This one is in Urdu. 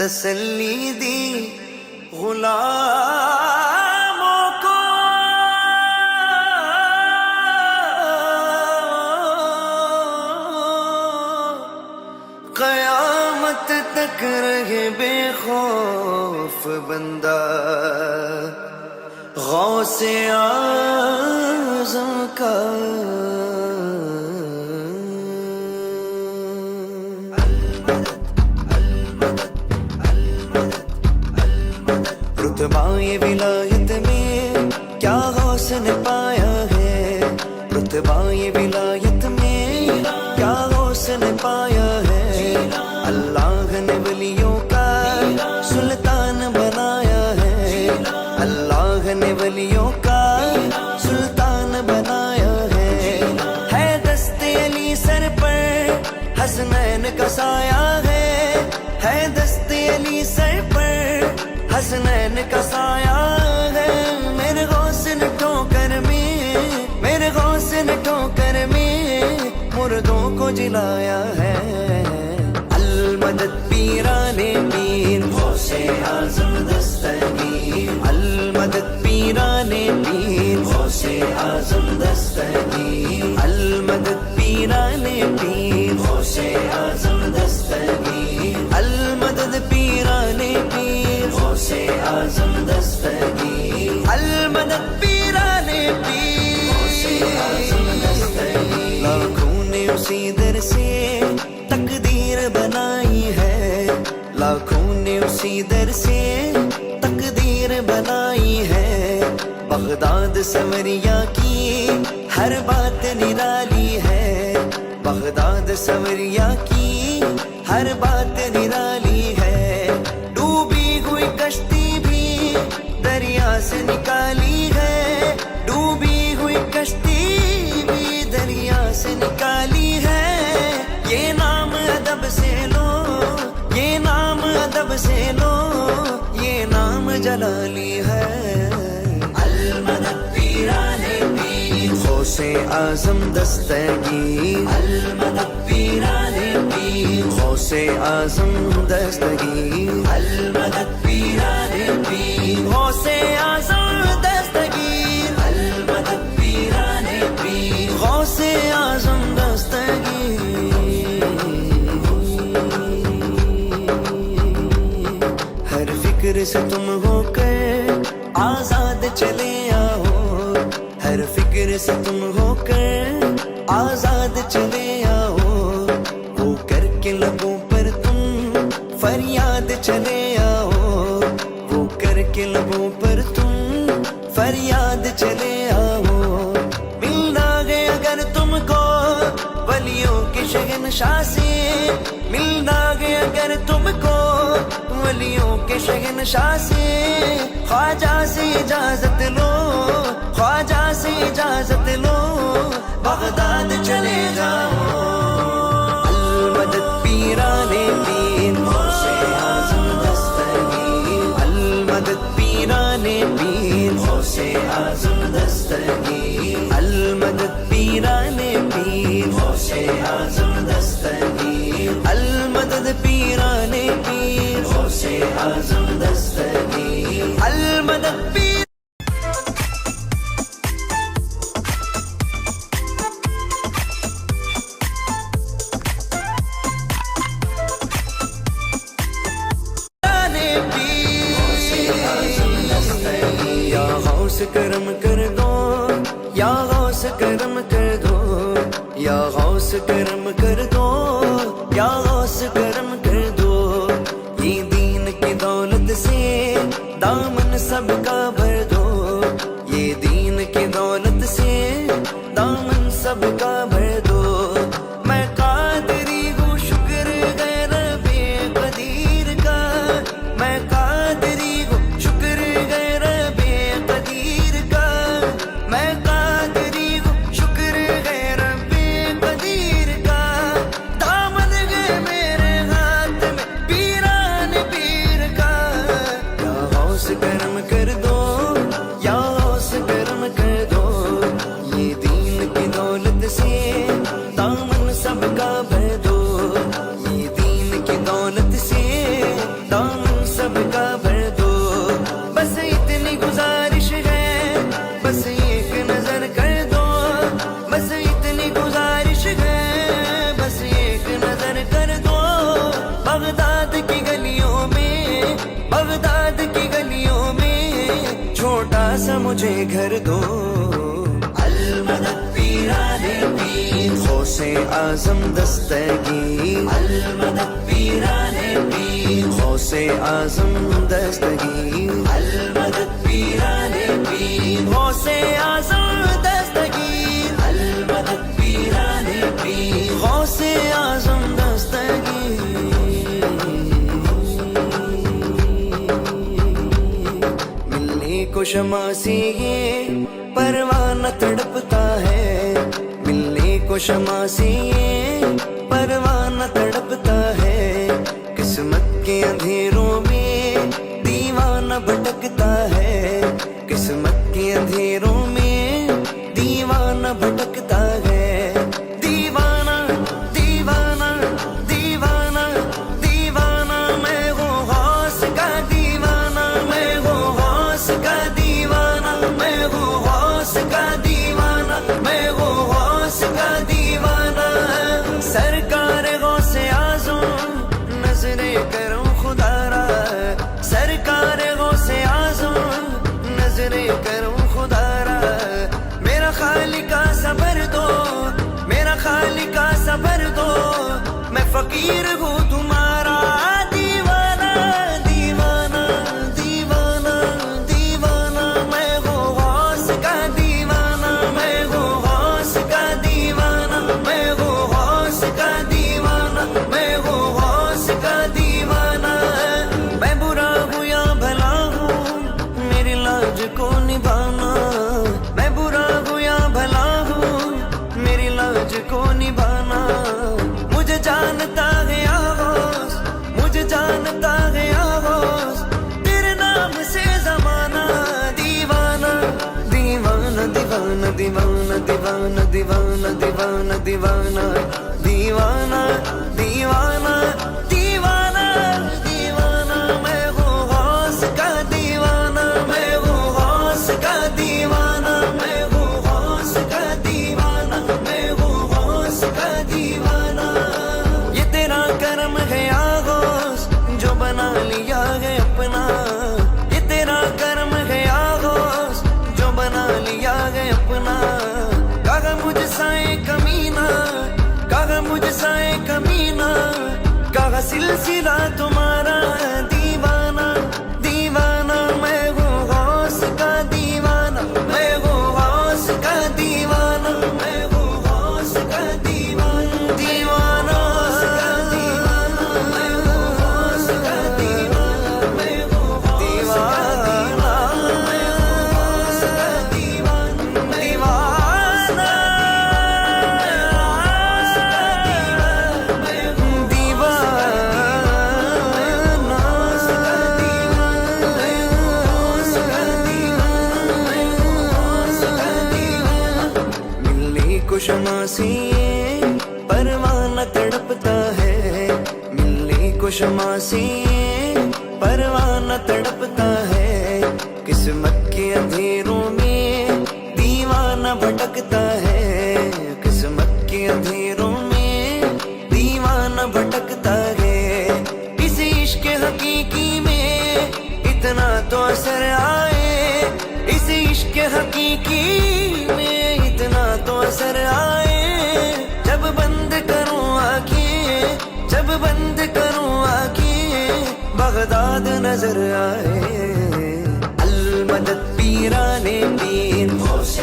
تسلی دی غلاموں کو، قیامت تک رہے بے خوف بندہ غوث اعظم کا۔ رتبہ یہ ولایت میں کیا غوث نے پایا ہے، رتبہ یہ ولایت میں کیا غوث نے پایا ہے، اللہ نے ولیوں کا سلطان بنایا ہے، اللہ نے ولیوں کا سلطان بنایا ہے دست علی سر پر حسنین کا سایہ ہے دست علی سر پر حسنین کا سایہ ہے، میرے غوث نے ٹھوکر میں، میرے غوث نے ٹھوکر میں مردوں کو جلایا ہے۔ المدد پیران پیر غوث اعظم دستگیر، المدد پیران پیر غوث اعظم دستگیر، المدد پیران پیر غوث اعظم دستگیر، المدد پیران پیر غوث اعظم دستگیر، المدد پیران پیر غوث اعظم دستگیر۔ لاکھوں نے اسی در سے تقدیر بنائی ہے، لاکھوں نے اسی در سے تقدیر بنائی ہے، بغداد سمریا کی ہر بات نرالی ہے، بغداد سمریا کی ہر بات نرالی ہے، ڈوبی ہوئی کشتی بھی دریا سے نکالی ہے، ڈوبی ہوئی کشتی بھی دریا سے نکالی ہے، یہ نام ادب سے لو، یہ نام ادب سے لو، یہ نام جلالی ہے۔ المدد پیران پیر غوث اعظم دستگیر، المدد پیران پیر غوث اعظم دستگیر، المدد پیران پیر غوث اعظم دستگیر، المدد پیران پیر غوث اعظم دستگیر۔ ہر فکر سے تم ہو کر آزاد چلے آؤ، ہر فکر سے تم ہو کر آزاد چلے آؤ، وہ کر کے لبوں پر تم فریاد چلے آؤ، وہ کر کے لبوں پر تم فریاد چلے آؤ، ملنا گے اگر تم کو ولیوں کے شہنشاہ سے، ملنا گے اگر تم کو ولیوں کے شہنشاہ سے، خواجہ سے اجازت لو، خواجہ سے اجازت لو، بغداد چلے جاؤ۔ المدد پیران پیر غوث اعظم دستگیر، المدد پیران پیر غوث اعظم دستگیر، المدد پیران پیر غوث اعظم دستگیر، المدد پیران پیر غوث اعظم دستگیر، المدد پیر۔ یا غوث کرم کر دو، یا غوث کرم کر دو، یا غوث کرم کر دو، یا غوث کرم کر دو، یہ دین کی دولت سے دامن سب کا بھر دو، یہ دین کی دولت سے دامن سب کا بھر دو، میں قادری ہوں شکر غیر بے قدیر کا، میں قادری ہوں شکر غیر بے قدیر کا، میں قادری ہوں شکر غیر بے قدیر کا، دامن ہے میرے ہاتھ میں پیران پیر کا، یا غوث کرم کر دو، یا غوث کرم کر دو، یہ دین کی دولت سے بس ایک نظر کر دو، بس اتنی گزارش ہے، بس ایک نظر کر دو، بغداد کی گلیوں میں، بغداد کی گلیوں میں چھوٹا سا مجھے گھر دو۔ المدد پیرانے پیر غوث اعظم دستگیر، المدد پیرانے پیر غوث اعظم دستگیر، المدد پیرانے پیر غوث اعظم دستگیر، المدد پیرانے پیر غوث اعظم دستگیر۔ ملنے کو شمع سے یہ پروانہ تڑپتا ہے، ملنے کو شمع سے یہ پروانہ تڑپتا ہے، قسمت کے اندھیروں میں دیوانہ بھٹکتا ہے، قسمت کے اندھیروں میں دیوانہ بھٹکتا ہے، دیوانہ دیوانہ دیوانہ دیوانہ، میں ہوں غوث کا دیوانہ، میں ہوں غوث کا دیوانہ، میں ہوں غوث کا دیوانہ، میں ہوں غوث کا دیوانہ۔ سرکار غوث اعظم نظریں کروں خدا را، سرکار غوث اعظم نظریں کروں خدا را، میرا خالقہ صبر دو، میرا خالقہ صبر دو، میں فقیر ہوں تمہارا دیوانہ، دیوانہ دیوانہ دیوانہ، میں ہوں غوث کا دیوانہ، میں ہوں غوث کا دیوانہ، میں ہوں غوث کا دیوانہ، میں ہوں غوث کا دیوانہ۔ میں برا ہوں یا بھلا ہوں میری لاج کو نبھانا، میں برا ہوں یا بھلا ہوں میری لاج کو نبھانا، مجھے جانتا ہے غوث، مجھے جانتا ہے غوث، تیرے نام سے زمانہ دیوانہ، دیوانہ دیوانہ دیوانہ دیوانہ دیوانہ دیوانہ دیوانہ دیوانہ دیوانہ دیوانہ دیوانہ، میں ہوں غوث کا دیوانہ، میں ہوں غوث کا دیوانہ، میں ہوں غوث کا دیوانہ، میں ہوں غوث کا دیوانہ۔ یہ تیرا کرم ہے یا غوث جو بنا لیا ہے اپنا، یہ تیرا کرم ہے یا غوث جو بنا لیا ہے اپنا، کہا مجھ سا کمینہ، کہا مجھ سا کمینہ، کہا سلسلہ تمہارا دیوانہ، دیوانہ، میں ہوں غوث کا دیوانہ، میں ہوں غوث کا دیوانہ، میں ہوں غوث کا دیوانہ، دیوانہ میں ہوں غوث کا دیوانہ، میں ہوں غوث کا دیوانہ، میں ہوں غوث کا دیوانہ، دیوانہ میں ہوں ملنے کو شمع سے پروانہ تڑپتا ہے، ملنے کو شمع سے پروانہ تڑپتا ہے، قسمت کے اندھیروں میں دیوانہ بھٹکتا ہے، قسمت کے اندھیروں میں دیوانہ بھٹکتا ہے، اس عشق حقیقی میں اتنا تو اثر آئے، اس عشق حقیقی میں اتنا تو اثر آئے، جب بند کروں آنکھیں، جب بند کروں آنکھیں بغداد نظر آئے۔ المدد پیرانے پیر غوث